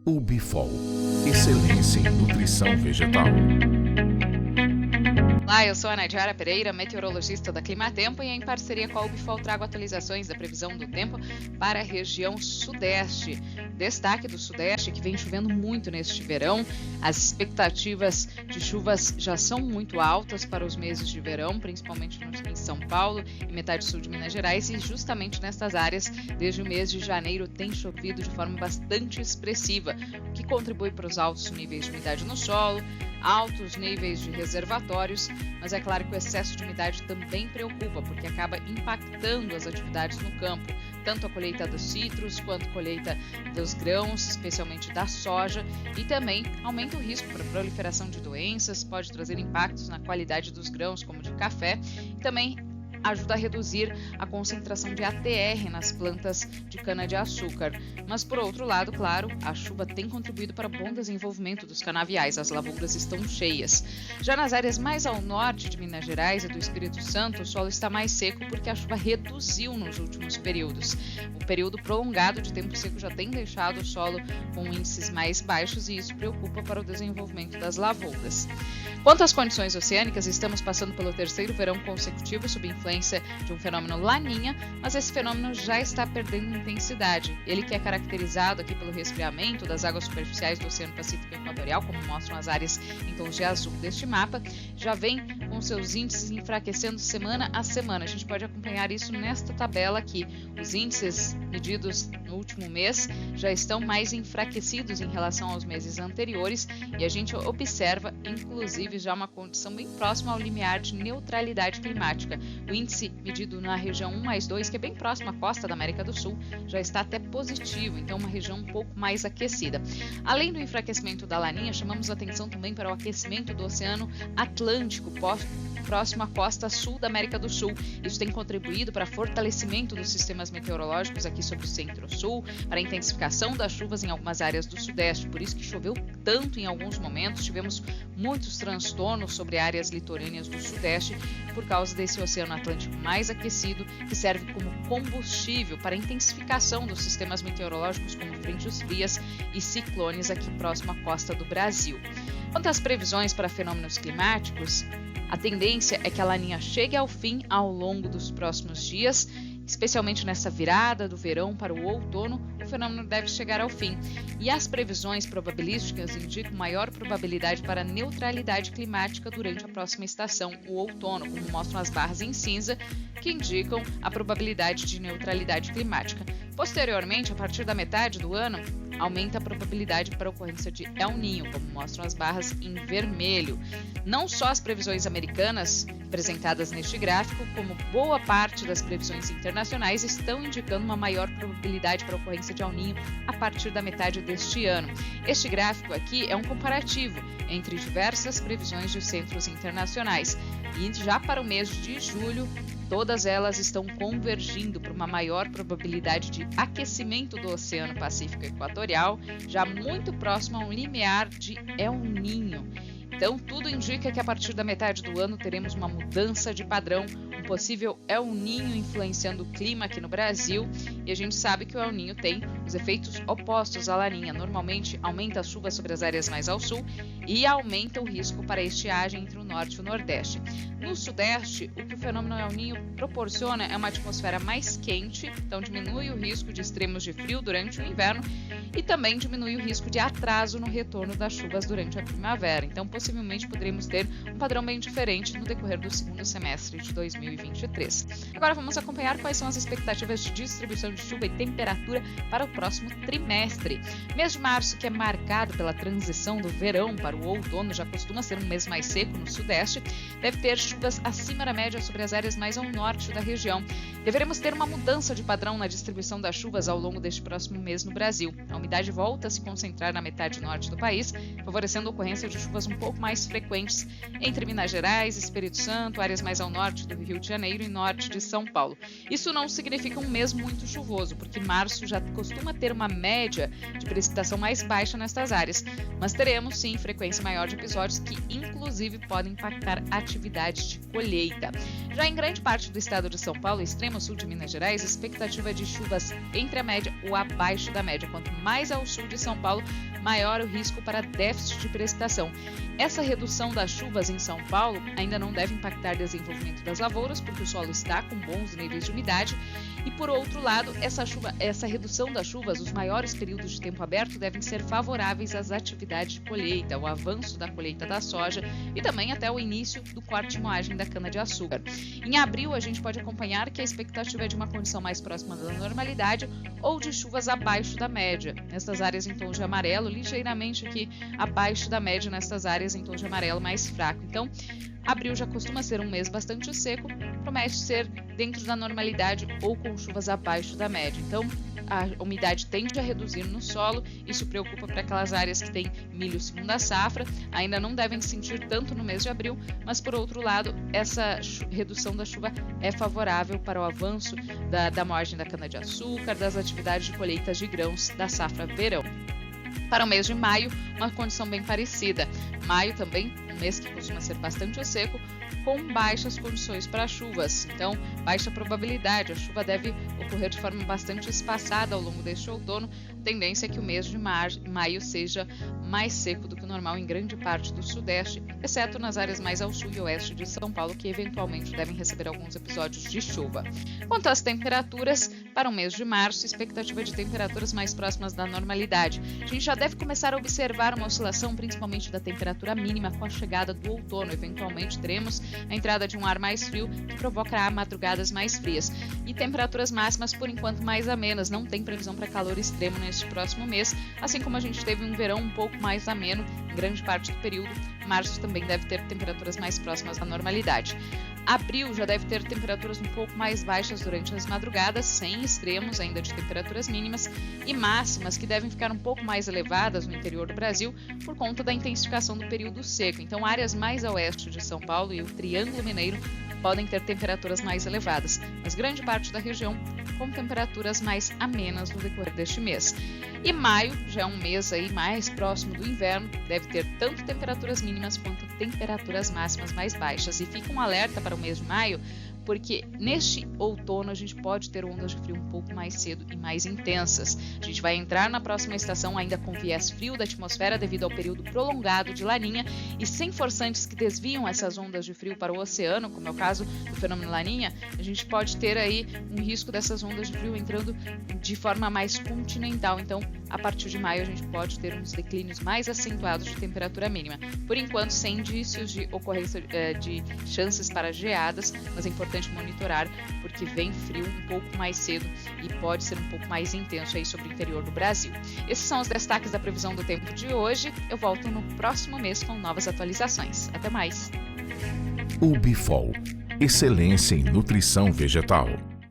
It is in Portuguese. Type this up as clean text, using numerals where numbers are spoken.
O Bifol, excelência em nutrição vegetal. Olá, eu sou a Nadiara Pereira, meteorologista da Climatempo, e em parceria com a Ubifol trago atualizações da previsão do tempo para a região sudeste. Destaque do sudeste, que vem chovendo muito neste verão. As expectativas de chuvas já são muito altas para os meses de verão, principalmente em São Paulo e metade sul de Minas Gerais, e justamente nestas áreas, desde o mês de janeiro, tem chovido de forma bastante expressiva, o que contribui para os altos níveis de umidade no solo, altos níveis de reservatórios, mas é claro que o excesso de umidade também preocupa, porque acaba impactando as atividades no campo, tanto a colheita dos citros quanto a colheita dos grãos, especialmente da soja, e também aumenta o risco para a proliferação de doenças, pode trazer impactos na qualidade dos grãos, como de café, e também ajuda a reduzir a concentração de ATR nas plantas de cana-de-açúcar. Mas, por outro lado, claro, a chuva tem contribuído para o bom desenvolvimento dos canaviais, as lavouras estão cheias. Já nas áreas mais ao norte de Minas Gerais e do Espírito Santo, o solo está mais seco porque a chuva reduziu nos últimos períodos. O período prolongado de tempo seco já tem deixado o solo com índices mais baixos e isso preocupa para o desenvolvimento das lavouras. Quanto às condições oceânicas, estamos passando pelo terceiro verão consecutivo sob influência de um fenômeno Laninha, mas esse fenômeno já está perdendo intensidade. Ele, que é caracterizado aqui pelo resfriamento das águas superficiais do Oceano Pacífico Equatorial, como mostram as áreas em tons de azul deste mapa, já vem com seus índices enfraquecendo semana a semana. A gente pode acompanhar isso nesta tabela aqui. Os índices medidos no último mês já estão mais enfraquecidos em relação aos meses anteriores e a gente observa, inclusive, já uma condição bem próxima ao limiar de neutralidade climática. O índice medido na região 1+2, que é bem próximo à costa da América do Sul, já está até positivo, então uma região um pouco mais aquecida. Além do enfraquecimento da Laninha, chamamos atenção também para o aquecimento do Oceano Atlântico, próximo à costa sul da América do Sul. Isso tem contribuído para fortalecimento dos sistemas meteorológicos aqui sobre o centro-sul, para a intensificação das chuvas em algumas áreas do sudeste, por isso que choveu tanto em alguns momentos, tivemos muitos transtornos sobre áreas litorâneas do sudeste, por causa desse Oceano Atlântico mais aquecido, que serve como combustível para a intensificação dos sistemas meteorológicos como frentes frias e ciclones aqui próximo à costa do Brasil. Quanto às previsões para fenômenos climáticos, a tendência é que a Laninha chegue ao fim ao longo dos próximos dias, especialmente nessa virada do verão para o outono, o fenômeno deve chegar ao fim. E as previsões probabilísticas indicam maior probabilidade para neutralidade climática durante a próxima estação, o outono, como mostram as barras em cinza, que indicam a probabilidade de neutralidade climática. Posteriormente, a partir da metade do ano, aumenta a probabilidade para a ocorrência de El Niño, como mostram as barras em vermelho. Não só as previsões americanas apresentadas neste gráfico, como boa parte das previsões internacionais estão indicando uma maior probabilidade para a ocorrência de El Niño a partir da metade deste ano. Este gráfico aqui é um comparativo entre diversas previsões de centros internacionais e já para o mês de julho, todas elas estão convergindo para uma maior probabilidade de aquecimento do Oceano Pacífico Equatorial, já muito próximo a um limiar de El Niño. Então, tudo indica que a partir da metade do ano teremos uma mudança de padrão, um possível El Niño influenciando o clima aqui no Brasil, e a gente sabe que o El Niño tem os efeitos opostos à Laninha. Normalmente aumenta a chuva sobre as áreas mais ao sul e aumenta o risco para a estiagem entre o norte e o nordeste. No sudeste, o que o fenômeno El Niño proporciona é uma atmosfera mais quente, então diminui o risco de extremos de frio durante o inverno e também diminui o risco de atraso no retorno das chuvas durante a primavera. Então, possivelmente poderemos ter um padrão bem diferente no decorrer do segundo semestre de 2023. Agora vamos acompanhar quais são as expectativas de distribuição de chuva e temperatura para o próximo trimestre. Mês de março, que é marcado pela transição do verão para o outono, já costuma ser um mês mais seco no sudeste, deve ter chuvas acima da média sobre as áreas mais ao norte da região. Deveremos ter uma mudança de padrão na distribuição das chuvas ao longo deste próximo mês no Brasil. A umidade volta a se concentrar na metade norte do país, favorecendo a ocorrência de chuvas um pouco mais frequentes entre Minas Gerais, Espírito Santo, áreas mais ao norte do Rio de Janeiro e norte de São Paulo. Isso não significa um mês muito chuvoso, porque março já costuma ter uma média de precipitação mais baixa nestas áreas, mas teremos sim frequência maior de episódios que inclusive podem impactar atividades de colheita. Já em grande parte do estado de São Paulo, extrema extremo sul de Minas Gerais, a expectativa é de chuvas entre a média ou abaixo da média. Quanto mais ao sul de São Paulo, maior o risco para déficit de precipitação. Essa redução das chuvas em São Paulo ainda não deve impactar o desenvolvimento das lavouras, porque o solo está com bons níveis de umidade. E, por outro lado, essa redução das chuvas, os maiores períodos de tempo aberto devem ser favoráveis às atividades de colheita, ao avanço da colheita da soja e também até o início do corte de moagem da cana-de-açúcar. Em abril, a gente pode acompanhar que a expectativa é de uma condição mais próxima da normalidade ou de chuvas abaixo da média. Nestas áreas em tom de amarelo, ligeiramente aqui abaixo da média nestas áreas em tom de amarelo mais fraco. Então, abril já costuma ser um mês bastante seco, promete ser dentro da normalidade ou com chuvas abaixo da média. Então, a umidade tende a reduzir no solo, isso preocupa para aquelas áreas que têm milho segunda safra, ainda não devem sentir tanto no mês de abril, mas por outro lado, essa redução da chuva é favorável para o avanço da moagem da cana-de-açúcar, das atividades de colheitas de grãos da safra verão. Para o mês de maio, uma condição bem parecida. Maio também, um mês que costuma ser bastante seco, com baixas condições para chuvas. Então, baixa probabilidade, a chuva deve ocorrer de forma bastante espaçada ao longo deste outono. A tendência é que o mês de maio seja mais seco do que o normal em grande parte do sudeste, exceto nas áreas mais ao sul e oeste de São Paulo, que eventualmente devem receber alguns episódios de chuva. Quanto às temperaturas, para o mês de março, expectativa de temperaturas mais próximas da normalidade. A gente já deve começar a observar uma oscilação, principalmente da temperatura mínima, com a chegada do outono. Eventualmente teremos a entrada de um ar mais frio, que provocará madrugadas mais frias. E temperaturas máximas, por enquanto, mais amenas. Não tem previsão para calor extremo neste próximo mês, assim como a gente teve um verão um pouco mais ameno em grande parte do período. Março também deve ter temperaturas mais próximas da normalidade. Abril já deve ter temperaturas um pouco mais baixas durante as madrugadas, sem extremos ainda de temperaturas mínimas, e máximas que devem ficar um pouco mais elevadas no interior do Brasil por conta da intensificação do período seco. Então, áreas mais a oeste de São Paulo e o Triângulo Mineiro podem ter temperaturas mais elevadas, mas grande parte da região com temperaturas mais amenas no decorrer deste mês. E maio já é um mês aí mais próximo do inverno, deve ter tanto temperaturas mínimas quanto temperaturas máximas mais baixas. E fica um alerta para o mês de maio, porque neste outono a gente pode ter ondas de frio um pouco mais cedo e mais intensas. A gente vai entrar na próxima estação ainda com viés frio da atmosfera devido ao período prolongado de Laninha e sem forçantes que desviam essas ondas de frio para o oceano, como é o caso do fenômeno Laninha, a gente pode ter aí um risco dessas ondas de frio entrando de forma mais continental. Então, a partir de maio a gente pode ter uns declínios mais acentuados de temperatura mínima. Por enquanto, sem indícios de ocorrência de chances para geadas, mas é importante monitorar, porque vem frio um pouco mais cedo e pode ser um pouco mais intenso aí sobre o interior do Brasil. Esses são os destaques da previsão do tempo de hoje. Eu volto no próximo mês com novas atualizações. Até mais! UbiFol, excelência em nutrição vegetal.